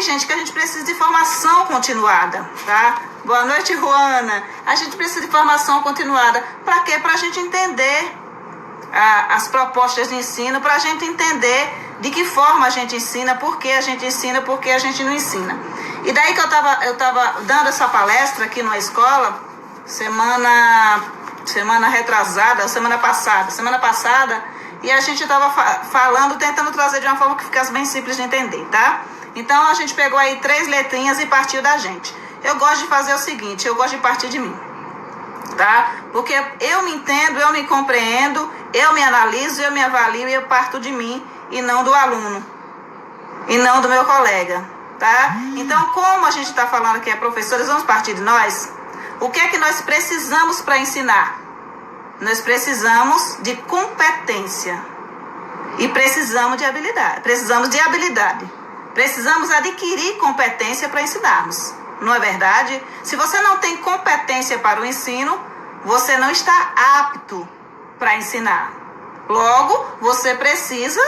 gente, que a gente precisa de formação continuada, tá? Boa noite, Juana. A gente precisa de formação continuada. Para quê? Para a gente entender as propostas de ensino, para a gente entender de que forma a gente ensina, por que a gente ensina, por que a gente não ensina. E daí que eu tava dando essa palestra aqui numa escola, semana retrasada, semana passada, e a gente estava falando, tentando trazer de uma forma que ficasse bem simples de entender, tá? Então a gente pegou aí 3 letrinhas e partiu da gente. Eu gosto de fazer o seguinte, eu gosto de partir de mim, tá? Porque eu me entendo, eu me compreendo, eu me analiso, eu me avalio e eu parto de mim e não do aluno, e não do meu colega, tá? Então, como a gente está falando que é professores, vamos partir de nós. O que é que nós precisamos para ensinar? Nós precisamos de competência e precisamos de habilidade. Precisamos adquirir competência para ensinarmos. Não é verdade? Se você não tem competência para o ensino, você não está apto para ensinar. Logo, você precisa,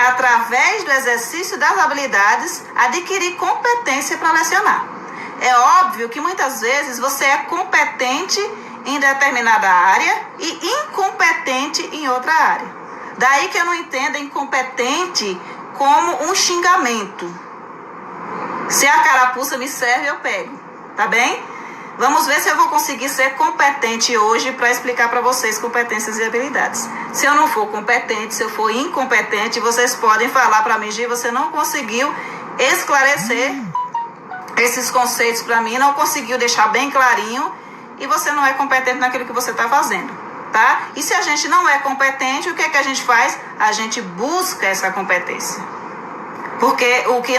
através do exercício das habilidades, adquirir competência para lecionar. É óbvio que muitas vezes você é competente em determinada área e incompetente em outra área. Daí que eu não entendo incompetente como um xingamento. Se a carapuça me serve, eu pego, tá bem? Vamos ver se eu vou conseguir ser competente hoje para explicar para vocês competências e habilidades. Se eu não for competente, se eu for incompetente, vocês podem falar para mim, Gi, você não conseguiu esclarecer esses conceitos para mim, não conseguiu deixar bem clarinho e você não é competente naquilo que você está fazendo, tá? E se a gente não é competente, o que é que a gente faz? A gente busca essa competência. Porque o que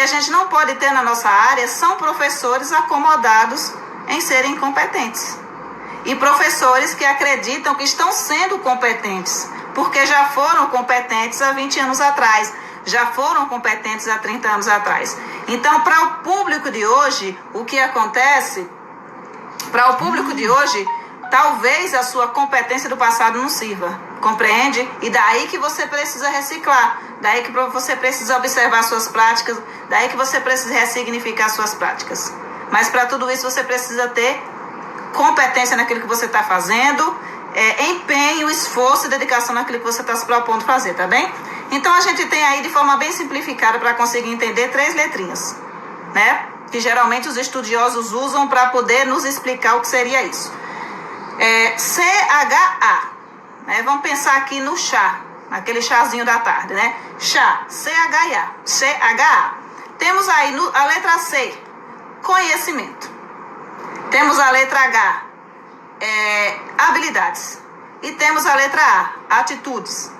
a gente não pode ter na nossa área são professores acomodados em serem incompetentes. E professores que acreditam que estão sendo competentes, porque já foram competentes há 20 anos atrás, já foram competentes há 30 anos atrás. Então, para o público de hoje, o que acontece? Para o público de hoje, talvez a sua competência do passado não sirva, compreende? E daí que você precisa reciclar, daí que você precisa observar suas práticas, daí que você precisa ressignificar suas práticas. Mas para tudo isso você precisa ter competência naquilo que você está fazendo, empenho, esforço e dedicação naquilo que você está se propondo fazer, tá bem? Então a gente tem aí de forma bem simplificada para conseguir entender 3 letrinhas, né? Que geralmente os estudiosos usam para poder nos explicar o que seria isso. CHA, né? Vamos pensar aqui no chá, aquele chazinho da tarde, né? Chá, CHA. Temos aí a letra C, conhecimento. Temos a letra H, habilidades. E temos a letra A, atitudes.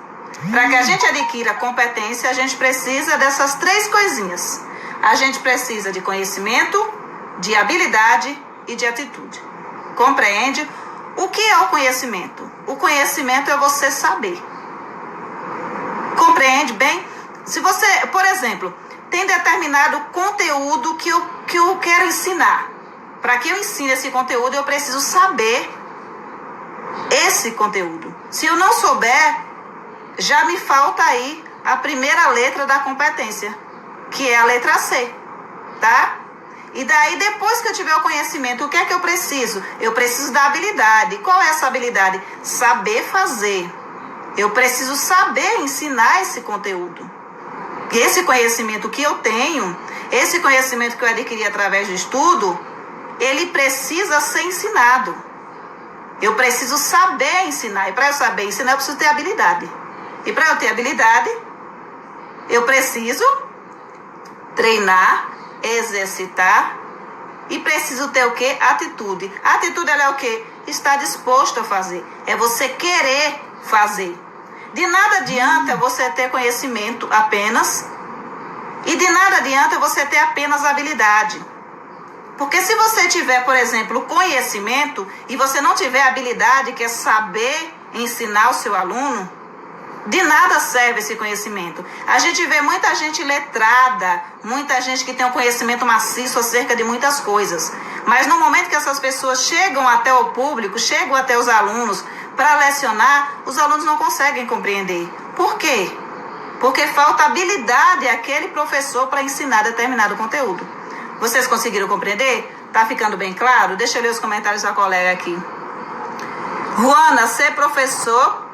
Para que a gente adquira competência, a gente precisa dessas 3 coisinhas. A gente precisa de conhecimento, de habilidade e de atitude. Compreende? O que é o conhecimento? O conhecimento é você saber. Compreende bem? Se você, por exemplo, tem determinado conteúdo que eu quero ensinar. Para que eu ensine esse conteúdo, eu preciso saber esse conteúdo. Se eu não souber, já me falta aí a primeira letra da competência, que é a letra C, tá? E daí, depois que eu tiver o conhecimento, o que é que eu preciso? Eu preciso da habilidade. Qual é essa habilidade? Saber fazer. Eu preciso saber ensinar esse conteúdo. E esse conhecimento que eu tenho, esse conhecimento que eu adquiri através do estudo, ele precisa ser ensinado. Eu preciso saber ensinar. E para eu saber ensinar, eu preciso ter habilidade. E para eu ter habilidade, eu preciso treinar, exercitar e preciso ter o quê? Atitude. A atitude ela é o quê? Estar disposto a fazer. É você querer fazer. De nada adianta você ter conhecimento apenas e de nada adianta você ter apenas habilidade. Porque se você tiver, por exemplo, conhecimento e você não tiver habilidade, que é saber ensinar o seu aluno, de nada serve esse conhecimento. A gente vê muita gente letrada, muita gente que tem um conhecimento maciço acerca de muitas coisas. Mas no momento que essas pessoas chegam até o público, chegam até os alunos para lecionar, os alunos não conseguem compreender. Por quê? Porque falta habilidade àquele professor para ensinar determinado conteúdo. Vocês conseguiram compreender? Tá ficando bem claro? Deixa eu ler os comentários da colega aqui. Juana, ser professor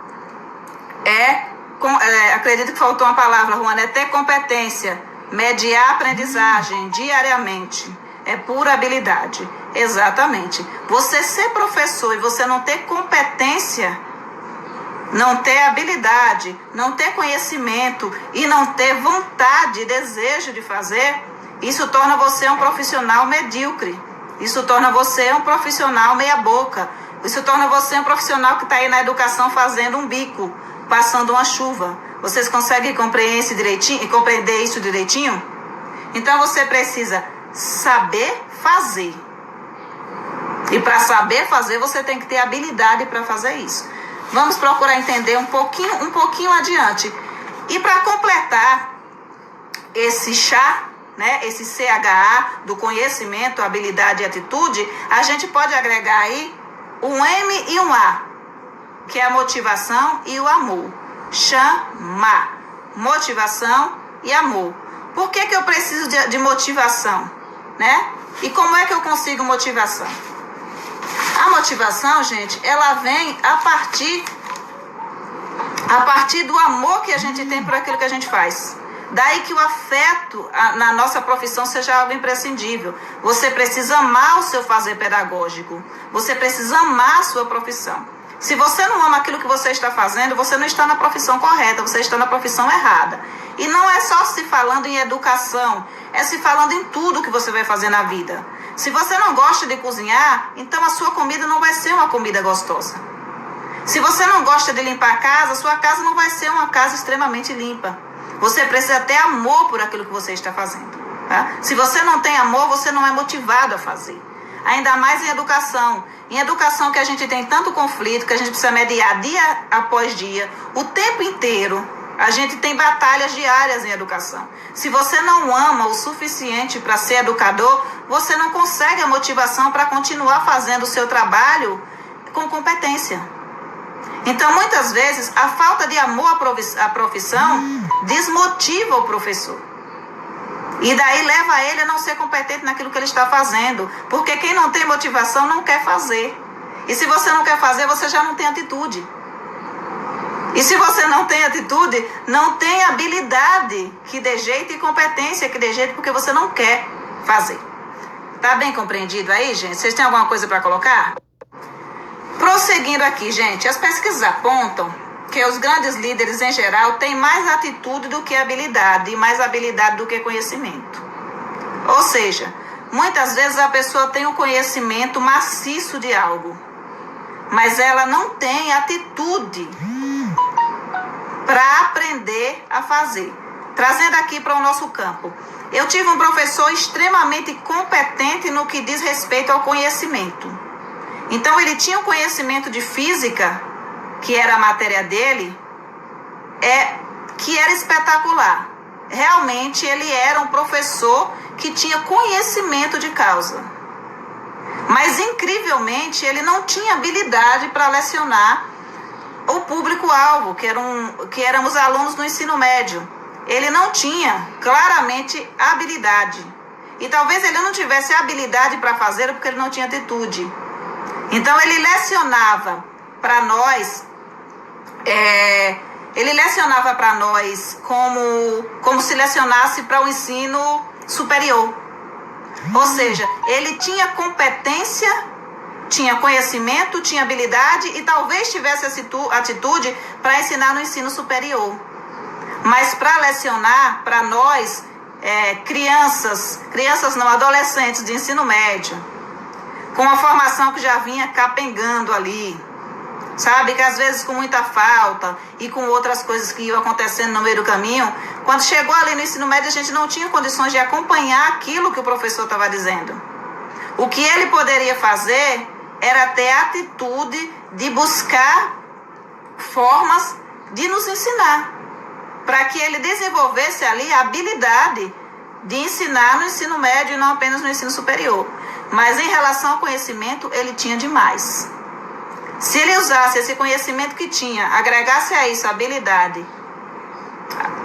acredito que faltou uma palavra, Juana, é ter competência, mediar aprendizagem diariamente. É pura habilidade. Exatamente. Você ser professor e você não ter competência, não ter habilidade, não ter conhecimento e não ter vontade, desejo de fazer, isso torna você um profissional medíocre. Isso torna você um profissional meia boca. Isso torna você um profissional que está aí na educação fazendo um bico, passando uma chuva. Vocês conseguem compreender isso direitinho? Então você precisa saber fazer. E para saber fazer, você tem que ter habilidade para fazer isso. Vamos procurar entender um pouquinho adiante. E para completar esse chá, né, esse CHA do conhecimento, habilidade e atitude, a gente pode agregar aí um M e um A, que é a motivação e o amor. Chama, motivação e amor. Por que eu preciso de motivação, né? E como é que eu consigo motivação? A motivação, gente, ela vem a partir do amor que a gente tem por aquilo que a gente faz. Daí que o afeto na nossa profissão seja algo imprescindível. Você precisa amar o seu fazer pedagógico. Você precisa amar a sua profissão. Se você não ama aquilo que você está fazendo, você não está na profissão correta, você está na profissão errada. E não é só se falando em educação, é se falando em tudo que você vai fazer na vida. Se você não gosta de cozinhar, então a sua comida não vai ser uma comida gostosa. Se você não gosta de limpar a casa, a sua casa não vai ser uma casa extremamente limpa. Você precisa ter amor por aquilo que você está fazendo. Tá? Se você não tem amor, você não é motivado a fazer. Ainda mais em educação. Em educação que a gente tem tanto conflito, que a gente precisa mediar dia após dia, o tempo inteiro. A gente tem batalhas diárias em educação. Se você não ama o suficiente para ser educador, você não consegue a motivação para continuar fazendo o seu trabalho com competência. Então, muitas vezes, a falta de amor à profissão desmotiva o professor. E daí leva ele a não ser competente naquilo que ele está fazendo. Porque quem não tem motivação não quer fazer. E se você não quer fazer, você já não tem atitude. E se você não tem atitude, não tem habilidade que dê jeito e competência que dê jeito, porque você não quer fazer. Tá bem compreendido aí, gente? Vocês têm alguma coisa para colocar? Prosseguindo aqui, gente, as pesquisas apontam que os grandes líderes em geral têm mais atitude do que habilidade e mais habilidade do que conhecimento. Ou seja, muitas vezes a pessoa tem um conhecimento maciço de algo, mas ela não tem atitude para aprender a fazer. Trazendo aqui para o nosso campo. Eu tive um professor extremamente competente no que diz respeito ao conhecimento. Então, ele tinha um conhecimento de física, que era a matéria dele, que era espetacular. Realmente, ele era um professor que tinha conhecimento de causa. Mas, incrivelmente, ele não tinha habilidade para lecionar o público-alvo, que éramos alunos do ensino médio. Ele não tinha, claramente, habilidade. E talvez ele não tivesse habilidade para fazer porque ele não tinha atitude. Então, ele lecionava para nós, como se lecionasse para o ensino superior. Ou seja, ele tinha competência, tinha conhecimento, tinha habilidade e talvez tivesse atitude para ensinar no ensino superior. Mas para lecionar para nós, adolescentes de ensino médio, com uma formação que já vinha capengando ali, sabe, que às vezes com muita falta e com outras coisas que iam acontecendo no meio do caminho, quando chegou ali no ensino médio a gente não tinha condições de acompanhar aquilo que o professor estava dizendo. O que ele poderia fazer era ter atitude de buscar formas de nos ensinar, para que ele desenvolvesse ali a habilidade de ensinar no ensino médio e não apenas no ensino superior. Mas em relação ao conhecimento, ele tinha demais. Se ele usasse esse conhecimento que tinha, agregasse a isso a habilidade,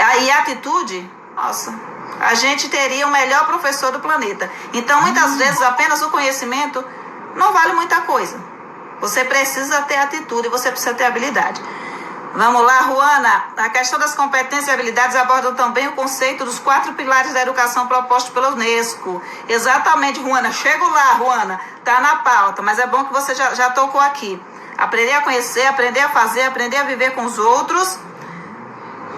Aí a atitude, nossa, a gente teria o melhor professor do planeta. Então, muitas vezes, apenas o conhecimento não vale muita coisa. Você precisa ter atitude, você precisa ter habilidade. Vamos lá, Ruana. A questão das competências e habilidades aborda também o conceito dos 4 pilares da educação propostos pela Unesco. Exatamente, Ruana. Chego lá, Ruana. Está na pauta, mas é bom que você já tocou aqui. Aprender a conhecer, aprender a fazer, aprender a viver com os outros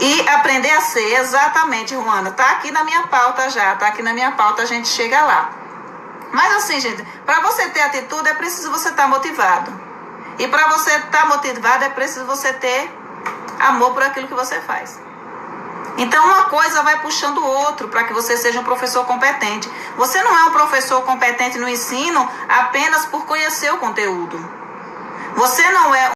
e aprender a ser. Exatamente, Ruana. Está aqui na minha pauta já. Está aqui na minha pauta, a gente chega lá. Mas assim, gente, para você ter atitude é preciso você estar motivado. E para você estar motivado é preciso você ter amor por aquilo que você faz. Então uma coisa vai puxando o outro para que você seja um professor competente. Você não é um professor competente no ensino apenas por conhecer o conteúdo. Você não é